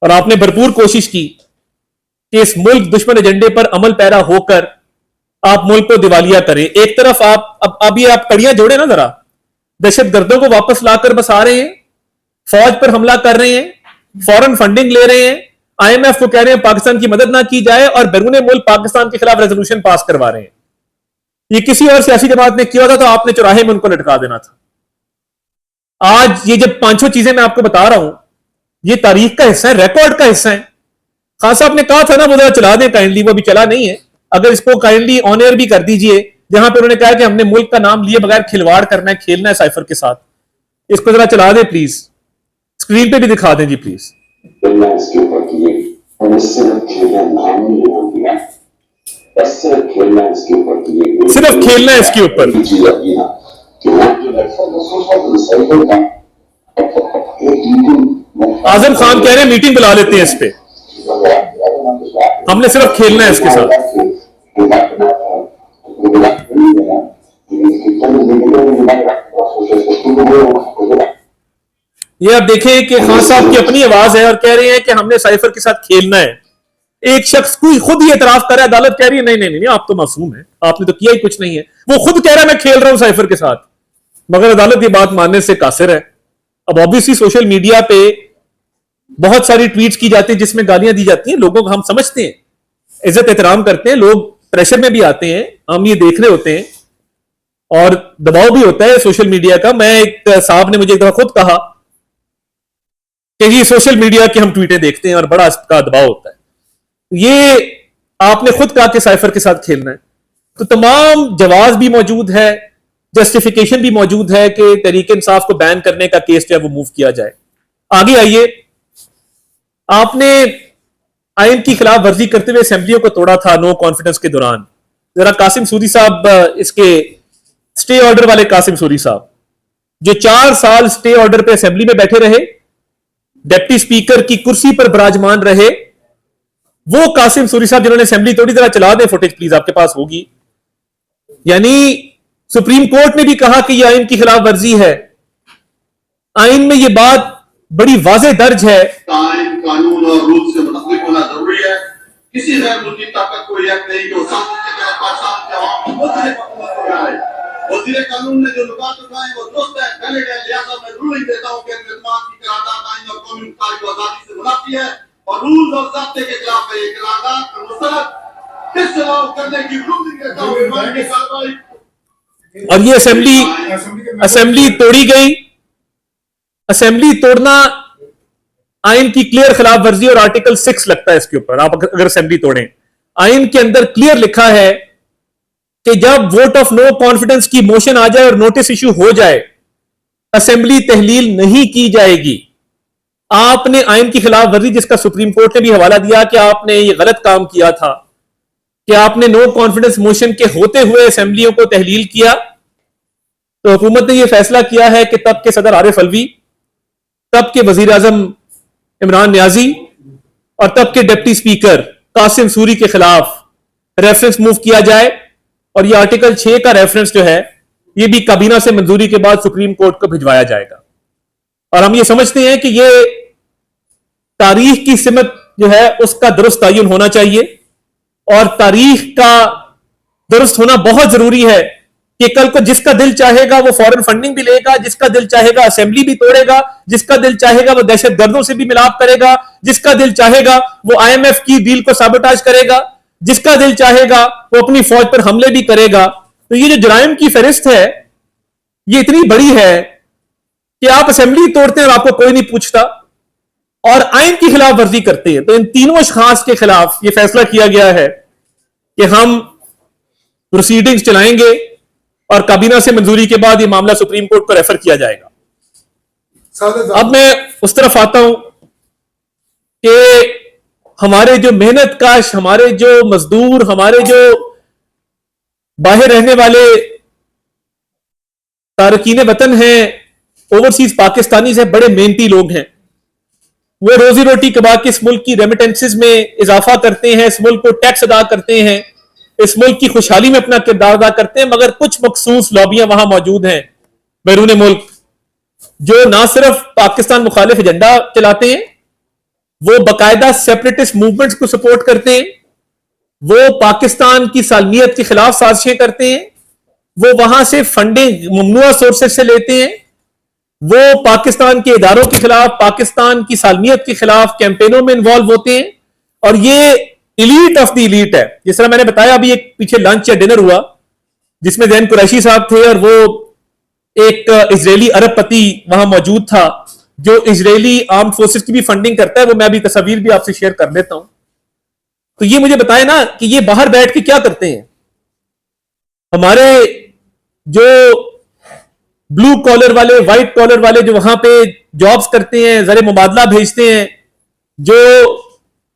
और आपने भरपूर कोशिश की कि इस मुल्क दुश्मन एजेंडे पर अमल पैरा होकर आप मुल्क को दिवालिया करें। एक तरफ आप अब ये आप कड़ियां जोड़े ना जरा, दहशत गर्दों को वापस लाकर बसा रहे हैं, फौज पर हमला कर रहे हैं, फॉरेन फंडिंग ले रहे हैं, आईएमएफ को कह रहे हैं पाकिस्तान की मदद ना की जाए, और बैरून मुल्क पाकिस्तान के खिलाफ रेजोल्यूशन पास करवा रहे हैं। ये किसी और सियासी जमात ने किया होता तो आपने चौराहे में उनको लटका देना था। आज ये जब 5-6 चीजें मैं आपको बता रहा हूं, ये तारीख का हिस्सा है, रिकॉर्ड का हिस्सा है। खान साहब ने कहा था ना वो जरा चला दें काइंडली, वो अभी चला नहीं है। अगर इसको काइंडली ऑन एयर भी कर दीजिए, जहां पे उन्होंने कहा कि हमने मुल्क का नाम लिए बगैर खिलवाड़ करना है, खेलना है साइफर के साथ। इसको जरा चला दें प्लीज, स्क्रीन पे भी दिखा दें जी प्लीज। सिर्फ खेलना है इसके ऊपर। आजम खान कह रहे हैं मीटिंग बुला लेते हैं इस पे, हमने सिर्फ खेलना है इसके साथ। ये आप देखें कि खान साहब की अपनी आवाज है और कह रहे हैं कि हमने साइफर के साथ खेलना है। एक शख्स कोई खुद ही एतराफ कर रहा है, अदालत कह रही है नहीं नहीं नहीं आप तो मासूम है, आपने तो किया ही कुछ नहीं है। वो खुद कह रहा है मैं खेल रहा हूं साइफर के साथ, मगर अदालत ये बात मानने से कासिर है। अब ऑब्वियसली सोशल मीडिया पे बहुत सारी ट्वीट्स की जाती है जिसमें गालियां दी जाती हैं, लोगों को हम समझते हैं, इज्जत एहतराम करते हैं, लोग प्रेशर में भी आते हैं, हम ये देख रहे होते हैं और दबाव भी होता है सोशल मीडिया का। मैं एक साहब ने मुझे एक दफा खुद कहा कि ये सोशल मीडिया की हम ट्वीटें देखते हैं और बड़ा इसका दबाव होता है। ये आपने खुद कहा कि साइफर के साथ खेलना है, तो तमाम जवाब भी मौजूद है, जस्टिफिकेशन भी मौजूद है कि तहरीक इंसाफ को बैन करने का केस जो है वो मूव किया जाए। आगे आइए, आपने आइन की खिलाफ वर्जी करते हुए असेंबलियों को तोड़ा था नो कॉन्फिडेंस के दौरान। जरा कासिम सूरी साहब, इसके स्टे ऑर्डर वाले कासिम सूरी साहब, जो 4 साल स्टे ऑर्डर पे असेंबली में बैठे रहे, डिप्टी स्पीकर की कुर्सी पर विराजमान रहे, वो कासिम सूरी साहब जिन्होंने असेंबली तोड़ी, जरा चला दें फुटेज प्लीज, आपके पास होगी। यानी सुप्रीम कोर्ट ने भी कहा कि यह आइन की खिलाफ वर्जी है। आइन में यह बात बड़ी वाज़ेह दर्ज है। आइन, कानून और रूल से मुतफिक होना जरूरी है। किसी गैर मुल्की ताकत को यह नहीं कि वो साजिश के तहत पाकिस्तान के अवाम को वज़ीर कानून ने जो नुकात उठाए वो दुरुस्त है। वैलिड है, लिहाजा मैं रूलिंग देता हूं कि इल्जाम की करारदाद आइन और कौमी मुखालिफ को आजादी से मुनाफी है और रूल्स और ज़ाब्ते के खिलाफ है। ये करारदाद मुस्तरद किस चलाव करने की रूलिंग देता हूं की कार्रवाई। और ये असेंबली तोड़ी गई। असेंबली तोड़ना आइन की क्लियर खिलाफ वर्जी और आर्टिकल 6 लगता है इसके ऊपर। आप अगर असेंबली तोड़ें, आइन के अंदर क्लियर लिखा है कि जब वोट ऑफ नो कॉन्फिडेंस की मोशन आ जाए और नोटिस इश्यू हो जाए, असेंबली तहलील नहीं की जाएगी। आपने आइन की खिलाफ वर्जी, जिसका सुप्रीम कोर्ट ने भी हवाला दिया कि आपने ये गलत काम किया था कि आपने नो कॉन्फिडेंस मोशन के होते हुए असेंबलियों को तहलील किया, तो हुकूमत ने यह फैसला किया है कि तब के सदर आरिफ अलवी, तब के वजीर आजम इमरान नियाजी और तब के डिप्टी स्पीकर कासिम सूरी के खिलाफ रेफरेंस मूव किया जाए और यह आर्टिकल 6 का रेफरेंस जो है यह भी काबीना से मंजूरी के बाद सुप्रीम कोर्ट को भिजवाया जाएगा। और हम ये समझते हैं कि यह तारीख की सिमत जो है उसका दुरुस्त तयन होना चाहिए और तारीख का दुरुस्त होना बहुत जरूरी है कि कल को जिसका दिल चाहेगा वो फॉरेन फंडिंग भी लेगा, जिसका दिल चाहेगा असेंबली भी तोड़ेगा, जिसका दिल चाहेगा वो दहशतगर्दों से भी मिलाप करेगा, जिसका दिल चाहेगा वो IMF की डील को साबोटाज करेगा, जिसका दिल चाहेगा वो अपनी फौज पर हमले भी करेगा। तो ये जो जुराइम की फहरिस्त है ये इतनी बड़ी है कि आप असेंबली तोड़ते हैं और आपको कोई नहीं पूछता और आइन की खिलाफ वर्जी करते हैं। तो इन तीनों अशखास के खिलाफ यह फैसला किया गया है कि हम प्रोसीडिंग्स चलाएंगे और काबीना से मंजूरी के बाद यह मामला सुप्रीम कोर्ट को रेफर किया जाएगा। अब मैं उस तरफ आता हूं कि हमारे जो मेहनत काश, हमारे जो मजदूर, हमारे जो बाहर रहने वाले तारकीन वतन हैं, ओवरसीज पाकिस्तानी से बड़े मेहनती लोग हैं। वो रोजी रोटी कमा के इस मुल्क की रेमिटेंसेस में इजाफा करते हैं, इस मुल्क को टैक्स अदा करते हैं, इस मुल्क की खुशहाली में अपना किरदार अदा करते हैं। मगर कुछ मखसूस लॉबियां वहां मौजूद हैं बैरून मुल्क जो ना सिर्फ पाकिस्तान मुखालिफ एजेंडा चलाते हैं, वो बाकायदा सेपरेटिस्ट मूवमेंट्स को सपोर्ट करते हैं, वो पाकिस्तान की सालमियत के खिलाफ साजिशें करते हैं, वो वहां से फंडिंग ममनुआ सोर्सेज से लेते हैं, वो पाकिस्तान के इदारों के खिलाफ, पाकिस्तान की सालमियत के खिलाफ कैंपेनों में इन्वॉल्व होते हैं। और ये इलीट ऑफ द इलीट है। जिस तरह मैंने बताया, अभी एक पीछे लंच या डिनर हुआ जिसमें जैन कुरैशी साहब थे और वो एक इजरायली अरबपति वहां मौजूद था जो इजरायली आर्म फोर्सेस की भी फंडिंग करता है। वो मैं अभी तस्वीर भी आपसे शेयर कर लेता हूं। तो ये मुझे बताए ना कि ये बाहर बैठ के क्या करते हैं। हमारे जो ब्लू कॉलर वाले, व्हाइट कॉलर वाले जो वहां पे जॉब्स करते हैं, ज़र मुबादला भेजते हैं, जो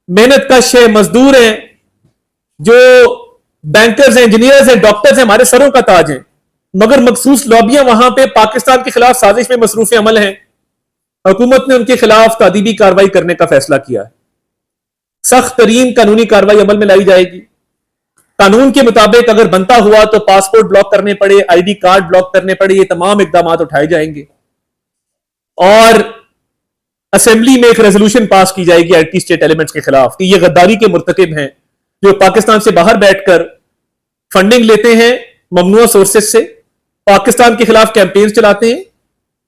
मेहनत कश है, मजदूर हैं, जो बैंकर्स हैं, इंजीनियर्स हैं, डॉक्टर्स हैं, हमारे सरों का ताज हैं। मगर मखसूस लॉबियां वहां पे पाकिस्तान के खिलाफ साजिश में मसरूफ अमल हैं। हुकूमत ने उनके खिलाफ तादीबी कार्रवाई करने का फैसला किया है। सख्त तरीन कानूनी कार्रवाई अमल में लाई जाएगी। कानून के मुताबिक अगर बनता हुआ तो पासपोर्ट ब्लॉक करने पड़े, ID कार्ड ब्लॉक करने पड़े, ये तमाम इकदाम उठाए जाएंगे और असेंबली में एक रेजोल्यूशन पास की जाएगी एंटी स्टेट एलिमेंट्स के खिलाफ कि ये गद्दारी के मुर्तकिब हैं जो पाकिस्तान से बाहर बैठकर फंडिंग लेते हैं ममनुआ सोर्सेज से, पाकिस्तान के खिलाफ कैंपेन चलाते हैं,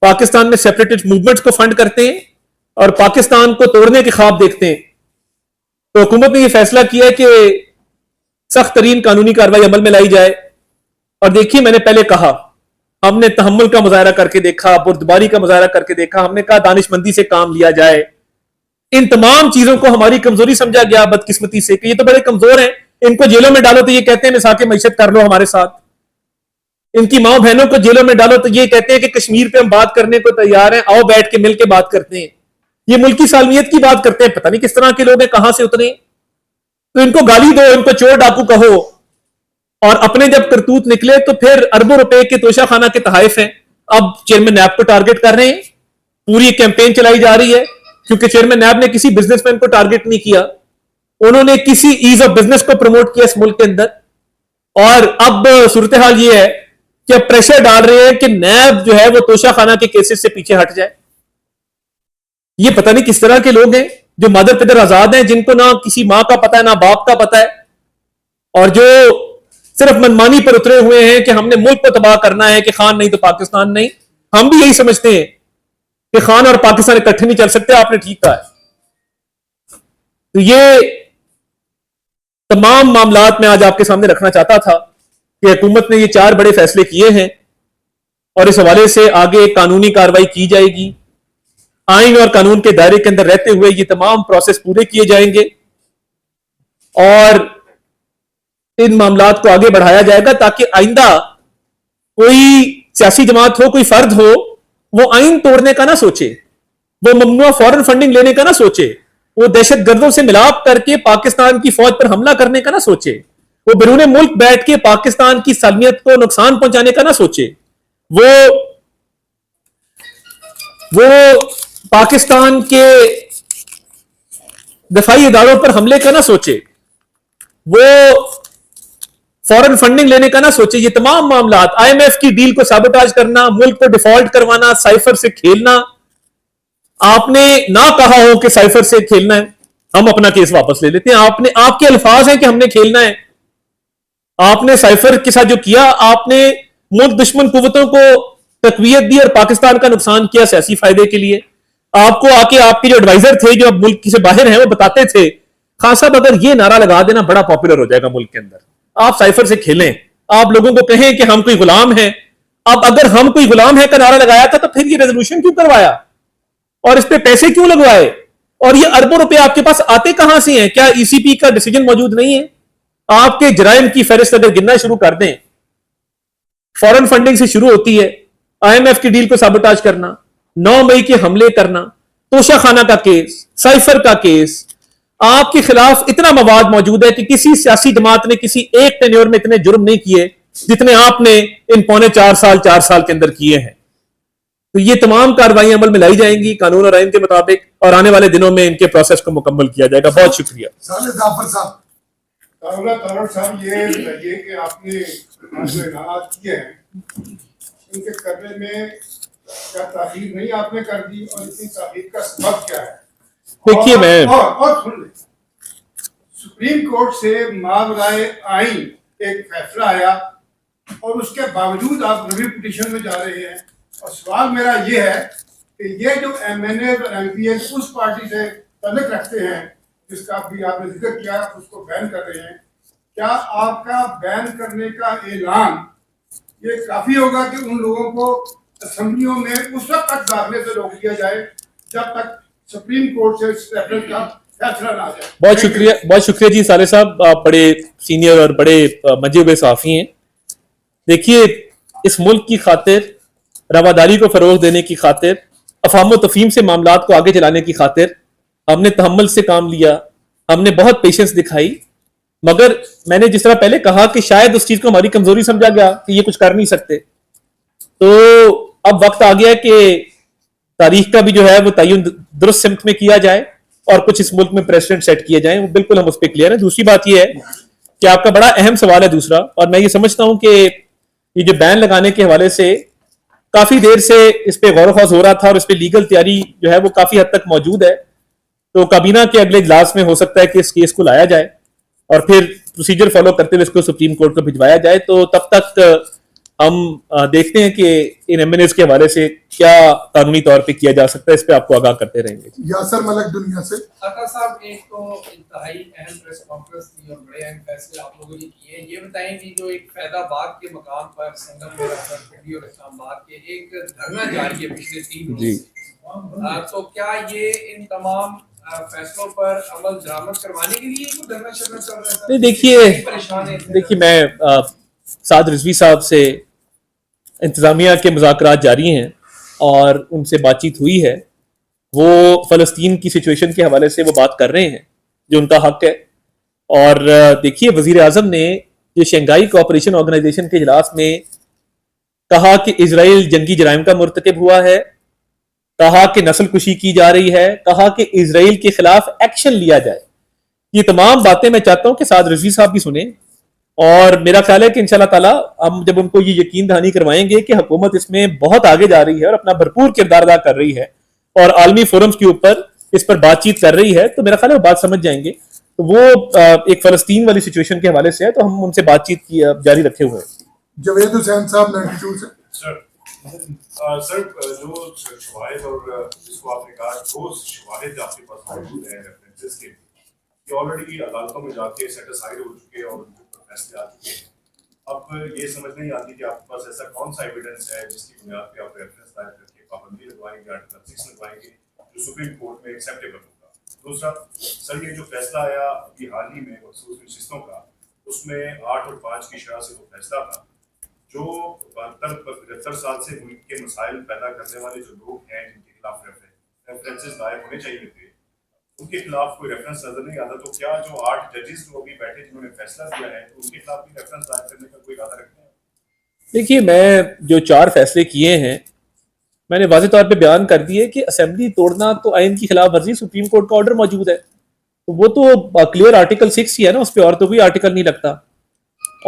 पाकिस्तान में सेपरेटिस्ट मूवमेंट्स को फंड करते हैं और पाकिस्तान को तोड़ने के ख्वाब देखते हैं। तो हुकूमत ने यह फैसला किया है कि सख्त तरीन कानूनी कार्रवाई अमल में लाई जाए। और देखिए, मैंने पहले कहा, हमने तहम्मुल का मुजाहरा करके देखा, बुर्दबारी का मुजाहरा करके देखा, हमने कहा दानिशमंदी से काम लिया जाए। इन तमाम चीजों को हमारी कमजोरी समझा गया बदकिस्मती से कि ये तो बड़े कमजोर हैं, इनको जेलों में डालो तो ये कहते हैं मिसाके मईशत कर लो हमारे साथ। इनकी माँ बहनों को जेलों में डालो तो ये कहते हैं कि कश्मीर पे हम बात करने को तैयार हैं, आओ बैठ के मिलके बात करते हैं। ये मुल्क की सालमियत की बात करते हैं, पता नहीं किस तरह के लोग हैं, कहां से उतरे। तो इनको गाली दो, इनको चोर डाकू कहो, और अपने जब करतूत निकले तो फिर अरबों रुपए के तोशाखाना के तहाइफ हैं। अब चेयरमैन नैब को टारगेट कर रहे हैं, पूरी कैंपेन चलाई जा रही है, क्योंकि चेयरमैन नैब ने किसी बिजनेसमैन को टारगेट नहीं किया, उन्होंने किसी ईज ऑफ बिजनेस को प्रमोट किया इस मुल्क के अंदर। और अब सूरत हाल ये है कि अब प्रेशर डाल रहे हैं कि नैब जो है वो तोशाखाना के केसेस से पीछे हट जाए। ये पता नहीं किस तरह के लोग हैं जो मदर पिदर आजाद हैं, जिनको ना किसी मां का पता है ना बाप का पता है, और जो सिर्फ मनमानी पर उतरे हुए हैं कि हमने मुल्क को तबाह करना है, कि खान नहीं तो पाकिस्तान नहीं। हम भी यही समझते हैं कि खान और पाकिस्तान इकट्ठे नहीं चल सकते, आपने ठीक कहा है। तो ये तमाम मामलात मैं आज आपके सामने रखना चाहता था कि हुकूमत ने ये 4 बड़े फैसले किए हैं और इस हवाले से आगे कानूनी कार्रवाई की जाएगी। आइन और कानून के दायरे के अंदर रहते हुए ये तमाम प्रोसेस पूरे किए जाएंगे और इन मामलात को आगे बढ़ाया जाएगा, ताकि आइंदा कोई सियासी जमात हो, कोई फर्द हो, वो आइन तोड़ने का ना सोचे, वो ममनुआ फॉरेन फंडिंग लेने का ना सोचे, वो दहशतगर्दों से मिलाप करके पाकिस्तान की फौज पर हमला करने का ना सोचे, वो बैरून मुल्क बैठ के पाकिस्तान की सलमियत को नुकसान पहुंचाने का ना सोचे, वो पाकिस्तान के दफाई इदारों पर हमले का ना सोचे, वो फॉरेन फंडिंग लेने का ना सोचे। ये तमाम मामलात, आईएमएफ की डील को साबोटाज करना, मुल्क को डिफॉल्ट करवाना, साइफर से खेलना, आपने ना कहा हो कि साइफर से खेलना है, हम अपना केस वापस ले लेते हैं। आपने, आपके अल्फाज हैं कि हमने खेलना है, आपने साइफर के साथ जो किया, आपने मुल्क दुश्मन कुव्वतों को तकवीयत दी और पाकिस्तान का नुकसान किया सियासी फायदे के लिए। आपको आके आपके जो एडवाइजर थे, जो अब मुल्क से बाहर हैं, वो बताते थे, खान साहब अगर ये नारा लगा देना बड़ा पॉपुलर हो जाएगा मुल्क के अंदर, आप साइफर से खेलें, आप लोगों को कहें कि हम कोई गुलाम हैं। अब अगर हम कोई गुलाम है का नारा लगाया था, तो फिर ये रेजोल्यूशन क्यों करवाया और इस पे पैसे क्यों लगवाए, और ये अरबों रुपए आपके पास आते कहां से हैं? क्या ईसीपी का डिसीजन मौजूद नहीं है? आपके जराइम की फहरिस्त अगर गिनना शुरू कर दें, फॉरेन फंडिंग से शुरू होती है, आईएमएफ की डील को साबोटाज करना, 9 मई के हमले करना, तोशाखाना का केस, साइफर का केस, आपके खिलाफ इतना मवाद मौजूद है कि किसी सियासी जमात ने किसी एक टेन्योर में इतने जुर्म नहीं किए जितने आपने इन पौने 4 साल के अंदर किए हैं। तो ये तमाम कार्रवाई अमल में लाई जाएंगी कानून और आइन के मुताबिक, और आने वाले दिनों में इनके प्रोसेस को मुकम्मल किया जाएगा। बहुत शुक्रिया। जाफर साहब, ये बताइए कि आपने जो ऐलान किए हैं उनके करने में क्या ताखीर नहीं आपने कर दी, और इतनी ताखीर का सबब क्या है? देखिए, मैं और सुन ले, सुप्रीम कोर्ट से मामलाए आइन एक फैसला आया और उसके बावजूद आप रिव्यू पिटीशन में जा रहे हैं। और सवाल मेरा ये है कि ये जो एमएनए और एमपीएस उस पार्टी से तल्लुक रखते हैं जिसका भी आपने जिक्र किया, उसको बैन कर रहे हैं, क्या आपका बैन करने का ऐलान ये काफी होगा कि उन लोगों को असेंबलियों में उस वक्त तक दाखिले से रोक दिया जाए जब तक सुप्रीम कोर्ट से इस रेफरेंस का फैसला ना आ जाए? बहुत शुक्रिया जी साले साहब, आप बड़े सीनियर और बड़े मजे हुए साफी हैं। देखिए, इस मुल्क की खातिर, रवादारी को फरोग देने की खातिर, अफाम तफहीम से मामलात को आगे चलाने की खातिर हमने तहम्मुल से काम लिया, हमने बहुत पेशेंस दिखाई। मगर मैंने जिस तरह पहले कहा कि शायद उस चीज को हमारी कमजोरी समझा गया कि ये कुछ कर नहीं सकते, तो अब वक्त आ गया कि तारीख का भी जो है वो तयन दुरुस्त सिमत में किया जाए और कुछ इस मुल्क में प्रेसिडेंट सेट किए जाए। वो बिल्कुल हम उस पर क्लियर है। दूसरी बात ये है कि आपका बड़ा अहम सवाल है दूसरा, और मैं ये समझता हूं कि ये जो बैन लगाने के हवाले से काफी देर से इस पे गौर ख्वास हो रहा था और इस पे लीगल तैयारी जो है वो काफी हद तक मौजूद है। तो काबीना के अगले इजलास में हो सकता है कि इस केस को लाया जाए और फिर प्रोसीजर फॉलो करते हुए इसको सुप्रीम कोर्ट को भिजवाया जाए। तो तब तक हम देखते हैं कि इन एमएनएस के हवाले से क्या कानूनी तौर पे किया जा सकता है, इस पे आपको आगाह करते रहेंगे। यासर मलक दुनिया से। सरकार साहब, एक तो इंतहाई अहम प्रेस कॉन्फ्रेंस थी और बड़े अहम फैसले आप लोगों ने किए। ये बताएं कि जो एक फैदाबाद के मकाम पर संगम और इस्लामाबाद के एक धरना जारी है पिछले 3 रोज से, तो क्या ये इन तमाम फैसलों पर अमल दरामद करवाने के लिए कोई धरना शरना चल रहा है? देखिए, मैं साद रिजवी साहब से इंतज़ामिया के मुज़ाकरात जारी हैं और उनसे बातचीत हुई है। वो फ़लस्तीन की सिचुएशन के हवाले से वो बात कर रहे हैं जो उनका हक है। और देखिए, वज़ीर आज़म ने जो शंघाई कोऑपरेशन ऑर्गेनाइजेशन के इजलास में कहा कि इजराइल जंगी जराइम का मुर्तकिब हुआ है, कहा कि नस्ल कुशी की जा रही है, कहा कि इजराइल के खिलाफ एक्शन लिया जाए। ये तमाम बातें मैं चाहता हूं कि साद रजवी साहब भी सुने, और मेरा ख्याल है कि इंशाल्लाह ताला हम जब उनको ये यकीन दहानी करवाएंगे कि हुकूमत इसमें बहुत आगे जा रही है और अपना भरपूर किरदार अदा कर रही है और आलमी फोरम्स के ऊपर इस पर बातचीत कर रही है, तो मेरा ख्याल है वो बात समझ जाएंगे। तो वो एक फलस्तीन वाली सिचुएशन के हवाले से है, तो हम उनसे बातचीत की जारी रखे हुए हैं। जवेद हुसैन साहब 92 से। सर जो शवाहिद और जिसको आपने कहा ठोस शवाहिद आपके पास मौजूद है रेफरेंसेस के, ये ऑलरेडी अदालतों में जाके सेट असाइड हो चुके हैं और उनके ऊपर फैसले आ चुके हैं। अब ये समझ नहीं आती कि आपके पास ऐसा कौन सा एविडेंस है जिसकी बुनियाद पे आप रेफरेंस दायर करके पाबंदी लगवाएंगे, आर्टिकल 6 लगवाएंगे जो सुप्रीम कोर्ट में एक्सेप्टेबल होगा। दूसरा सर, ये जो फैसला आया अभी हाल ही में मखसूस नशिस्तों का, उसमें 8 और 5 की शरह से वो फैसला था जो 72-75 साल से मुल्क के मसाइल पैदा करने वाले जो लोग हैं जिनके खिलाफ रेफरेंसेस दायर होने चाहिए थे, उनके खिलाफ कोई रेफरेंस नजर नहीं आता। तो क्या जो 8 जजेस जो अभी बैठे जिन्होंने फैसला दिया है, तो उनके खिलाफ भी रेफरेंस दायर करने का कोई इरादा रखते हैं? देखिए, मैं जो 4 फैसले किए हैं मैंने वाज़ेह तौर पे बयान कर दिए कि असेंबली तोड़ना तो आइन की खिलाफ वर्जी, सुप्रीम कोर्ट का ऑर्डर मौजूद है, तो वो तो क्लियर आर्टिकल 6 ही है ना, उस पर और तो कोई आर्टिकल नहीं लगता।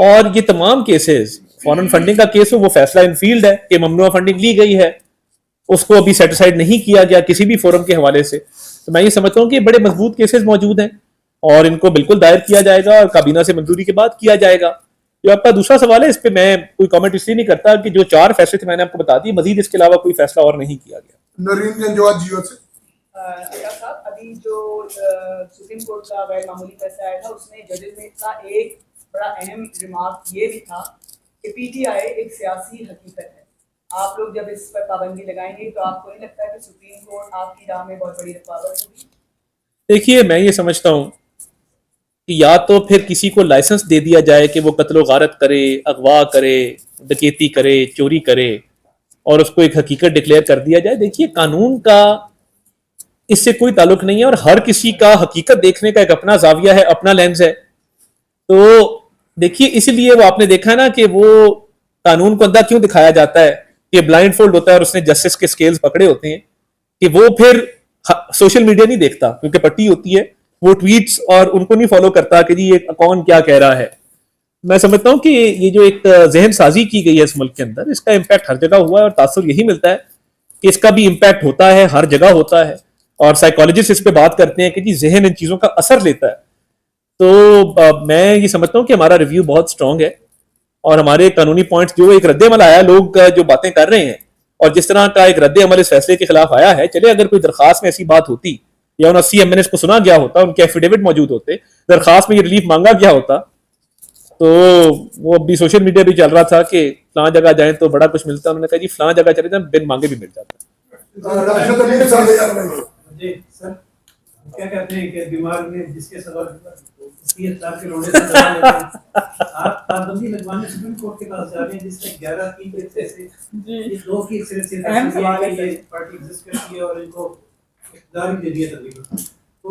और ये तमाम केसेस, फॉरेन फंडिंग का केस हो, वो फैसला इन फील्ड है कि ममनुआ फंडिंग ली गई है, उसको अभी सेटिसाइड नहीं किया गया किसी भी फोरम के हवाले से। तो मैं ये समझता हूँ कि बड़े मजबूत केसेस मौजूद हैं और इनको बिल्कुल दायर किया जाएगा और काबीना से मंजूरी के बाद किया जाएगा। जो आपका दूसरा सवाल है, इस पे मैं कोई कमेंट इसलिए नहीं करता कि जो 4 फैसले थे मैंने आपको बता दी, मजीद इसके अलावा कोई फैसला और नहीं किया गया। नरीन जंजवाद जियो से। साहब, अभी जो सुप्रीम कोर्ट का गैर मामूली फैसला आया था, उसमें जजेस में का एक बड़ा अहम रिमार्क ये भी था कि पीटीआई एक सियासी हकीकत है। आप लोग जब इस पर पाबंदी लगाएंगे तो आपको नहीं लगता कि सुप्रीम कोर्ट आपकी राह में बहुत बड़ी रुकावट होगी? देखिए, मैं ये समझता हूँ कि या तो फिर किसी को लाइसेंस दे दिया जाए कि वो कत्ल गारत करे, अगवा करे, डकैती करे, चोरी करे और उसको एक हकीकत डिक्लेयर कर दिया जाए। देखिए, कानून का इससे कोई ताल्लुक नहीं है और हर किसी का हकीकत देखने का एक अपना जाविया है, अपना लेंस है। तो देखिए, इसलिए वो आपने देखा ना कि वो कानून को अंधा क्यों दिखाया जाता है कि ब्लाइंड फोल्ड होता है और उसने जस्टिस के स्केल्स पकड़े होते हैं कि वो फिर सोशल मीडिया नहीं देखता क्योंकि पट्टी होती है, वो ट्वीट्स और उनको नहीं फॉलो करता कि जी ये कौन क्या कह रहा है। मैं समझता हूं कि ये जो एक जहन साजी की गई है इस मुल्क के अंदर, इसका इम्पैक्ट हर जगह हुआ है और तासुर यही मिलता है कि इसका भी इम्पैक्ट होता है, हर जगह होता है। और साइकोलॉजिस्ट इस पे बात करते हैं कि जी जहन इन चीजों का असर लेता है। तो मैं ये समझता हूँ कि हमारा रिव्यू बहुत स्ट्रांग है और हमारे कानूनी पॉइंट्स जो एक रद्द-ए-अमल आया, लोग जो बातें कर रहे हैं और जिस तरह का एक रद्द-ए-अमल इस फैसले के खिलाफ आया है, चले अगर कोई दरखास्त में ऐसी बात होती या उन 80 एमएनएस को सुना गया होता, उनके एफिडेविट मौजूद होते, दरखास्त में ये रिलीफ मांगा गया होता, तो वो अभी सोशल मीडिया भी चल रहा था कि फलां जगह जाएं तो बड़ा कुछ मिलता है। उन्होंने कहा जी फलां जगह चले जाएं, बिन मांगे भी मिल जाता। राशिद अमीर साहब जी सर, क्या कहते हैं कि बीमार में जिसके सबब 30 के रोने से दवा लेते हैं। आप पाबंदी लगवाने सुप्रीम कोर्ट के पास जा रहे हैं जिसमें 11-3 के से ये 2 की सिरे से अहम सवाल है ये पार्टी एग्जिस्ट करती है और इनको इख्तियार दे दिया तकरीबन। तो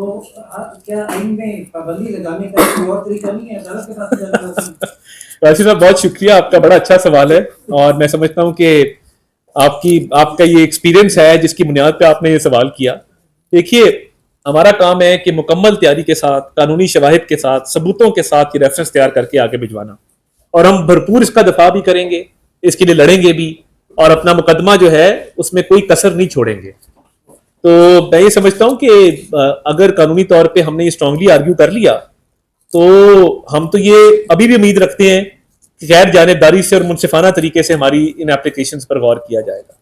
क्या आइन में पाबंदी लगाने का कोई और तरीका नहीं है? अदालत के पास जाना होता है? राशिद साहब, बहुत शुक्रिया, आपका बड़ा अच्छा सवाल है और मैं समझता हूँ कि आपका ये एक्सपीरियंस है जिसकी बुनियाद पे आपने ये सवाल किया। देखिए, हमारा काम है कि मुकम्मल तैयारी के साथ, कानूनी शवाहिद के साथ, सबूतों के साथ ये रेफरेंस तैयार करके आगे भिजवाना, और हम भरपूर इसका दफा भी करेंगे, इसके लिए लड़ेंगे भी और अपना मुकदमा जो है उसमें कोई कसर नहीं छोड़ेंगे। तो मैं ये समझता हूँ कि अगर कानूनी तौर पे हमने ये स्ट्रांगली आर्ग्यू कर लिया तो हम तो ये अभी भी उम्मीद रखते हैं कि गैर जानिबदारी से और मुनसिफाना तरीके से हमारी इन एप्लीकेशंस पर गौर किया जाएगा।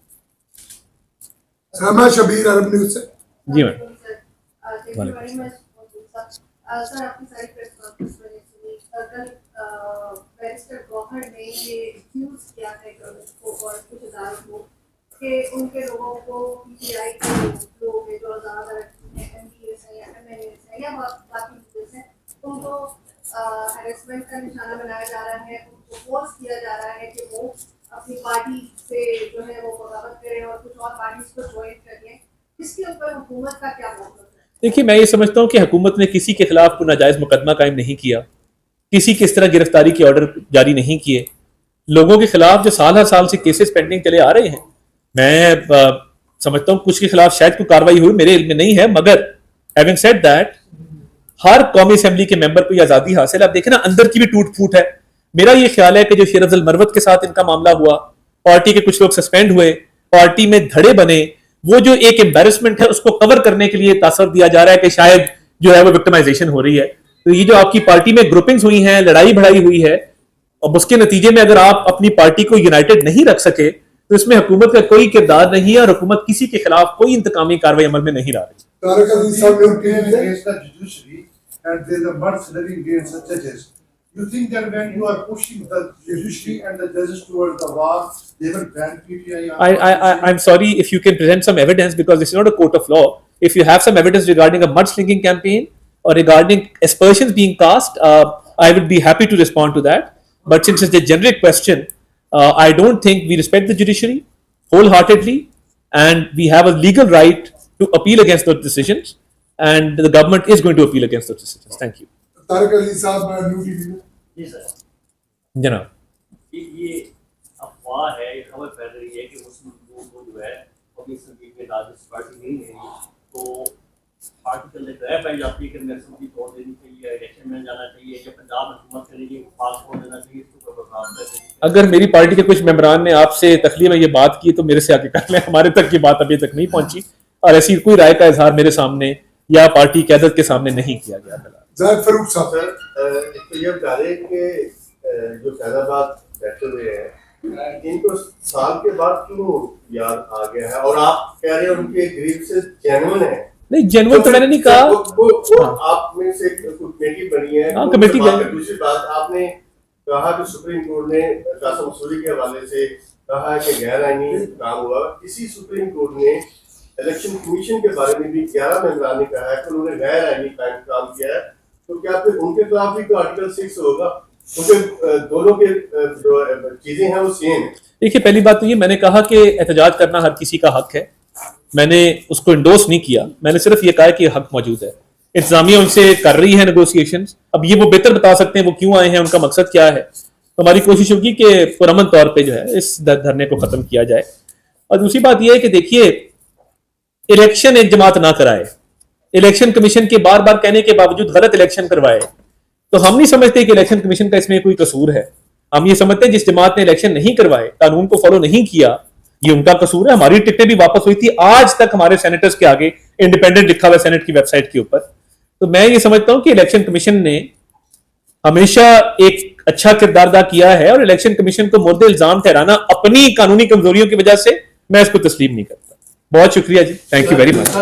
समा शबीर अरब न्यूज़ से। जी मैम। सर, आपकी सारी प्रेस कॉन्फ्रेंस मैंने सुनी। कल बैरिस्टर गौहर ने ये एक्यूज किया है गवर्नमेंट को और कुछ अदालत को कि उनके लोगों को पीटीआई के लोग जो ज़्यादा एमपीएस है या एमएनएस है या बाकी लीडर्स हैं, उनको हैरेसमेंट का निशाना बनाया जा रहा है, उनको फोर्स किया जा रहा है कि वो अपनी पार्टी हुकूमत का क्या मौक़िफ़ है? देखिए, मैं ये समझता हूँ कि हुकूमत ने किसी के खिलाफ कोई नाजायज मुकदमा कायम नहीं किया, किसी की इस तरह गिरफ्तारी के ऑर्डर जारी नहीं किए। लोगों के खिलाफ जो साल हर साल से केसेस पेंडिंग चले आ रहे हैं, मैं समझता हूँ कुछ के खिलाफ शायद कोई कार्रवाई हुई, मेरे इल्म में नहीं है, मगर हैविंग सेड दैट हर कौमी असेंबली के मेंबर को ये आजादी हासिल है। आप देखें ना, अंदर की भी टूट फूट है। मेरा ये ख्याल है कि जो शेर अफजल मरवत के साथ इनका मामला हुआ, पार्टी के कुछ लोग सस्पेंड हुए, पार्टी में धड़े बने, वो जो एक एम्बेरसमेंट है उसको कवर करने के लिए तासर दिया जा रहा है कि शायद जो है वो विक्टिमाइजेशन हो रही है। तो ये जो आपकी पार्टी में ग्रुपिंग्स हुई हैं, लड़ाई भड़ाई हुई है, अब उसके नतीजे में अगर आप अपनी पार्टी को यूनाइटेड नहीं रख सके तो इसमें हुकूमत का कोई किरदार नहीं है और हुकूमत किसी के खिलाफ कोई इंतकामी कार्रवाई अमल में नहीं ला रही। तारिक अजीज साहब ने उनके लिए against the judiciary and there's a mercenary against the judges. You think that when you are pushing the judiciary and the judges towards the war, they will ban PTI? I'm sorry, if you can present some evidence, because this is not a court of law. If you have some evidence regarding a mudslinging campaign or regarding aspersions being cast, I would be happy to respond to that. But since it's a generic question, I don't think we respect the judiciary wholeheartedly, and we have a legal right to appeal against those decisions, and the government is going to appeal against those decisions. Thank you. Tariq अजीज साहब new TV में। जी sir, जनाब, ये अफवाह है, ये खबर फैल रही है कि मुस्लिम लोगों को जो है पब्लिक सर्विस में राजस्व पार्टी नहीं ले रही, तो पार्टी के लिए तय पाई जाती है कि नेशनल की तोड़ देनी चाहिए, इलेक्शन में जाना चाहिए, या पंजाब में हुकूमत करेगी, पासपोर्ट देना चाहिए, इसको बदनाम कर देना। अगर मेरी पार्टी के कुछ मेंबरान ने आपसे तखलीह में ये बात की तो मेरे से आके कर लें, हमारे तक ये बात अभी तक नहीं पहुंची और ऐसी कोई राय का इजहार मेरे सामने या पार्टी क़यादत के सामने नहीं किया गया। जाहिद फरूक साहब, सर, तो ये बता रहे कि जो फैजाबाद बैठे हुए हैं, इनको साल के बाद क्यों याद आ गया है, और आप कह रहे हैं उनके गरीब से जेन्युइन है। नहीं, जेन्युइन तो मैंने नहीं कहा। वो आप में से कमेटी बनी है। हाँ, कमेटी दूसरी बात, आपने कहा कि सुप्रीम कोर्ट ने कासिम मसूरी के हवाले से कहा है कि गैर आईनी काम हुआ। इसी सुप्रीम कोर्ट ने इलेक्शन कमीशन के बारे में भी 11 मेंबरान ने कहा है कि उन्होंने गैर आईनी काम किया है। तो क्या फिर उनके खिलाफ भी आर्टिकल 6 होगा, क्योंकि दोनों के जो चीजें हैं वो सेम है। देखिए, पहली बात तो ये, मैंने कहा कि एहतजाज करना हर किसी का हक है, मैंने उसको इंडोर्स नहीं किया, मैंने सिर्फ ये कहा कि हक मौजूद है। इंतजामिया उनसे कर रही है नेगोशिएशंस, अब ये वो बेहतर बता सकते हैं वो क्यों आए हैं, उनका मकसद क्या है। तो हमारी कोशिश होगी कि पुरअमन तौर पे जो है इस धरने को खत्म किया जाए। और दूसरी बात यह है कि देखिए, इलेक्शन एक जमात ना कराए, इलेक्शन कमीशन के बार बार कहने के बावजूद गलत इलेक्शन करवाए, तो हम नहीं समझते कि इलेक्शन कमीशन का इसमें कोई कसूर है। हम ये समझते हैं जिस जमात ने इलेक्शन नहीं करवाए, कानून को फॉलो नहीं किया, ये उनका कसूर है। हमारी टिकटें भी वापस हुई थी, आज तक हमारे सेनेटर्स के आगे इंडिपेंडेंट लिखा हुआ सेनेट की वेबसाइट के ऊपर। तो मैं ये समझता हूं कि इलेक्शन कमीशन ने हमेशा एक अच्छा किरदार अदा किया है और इलेक्शन कमीशन को मुर्दे इल्जाम ठहराना अपनी कानूनी कमजोरियों की वजह से मैं इसको तस्लीम नहीं करता। बहुत शुक्रिया जी, थैंक यू वेरी मच।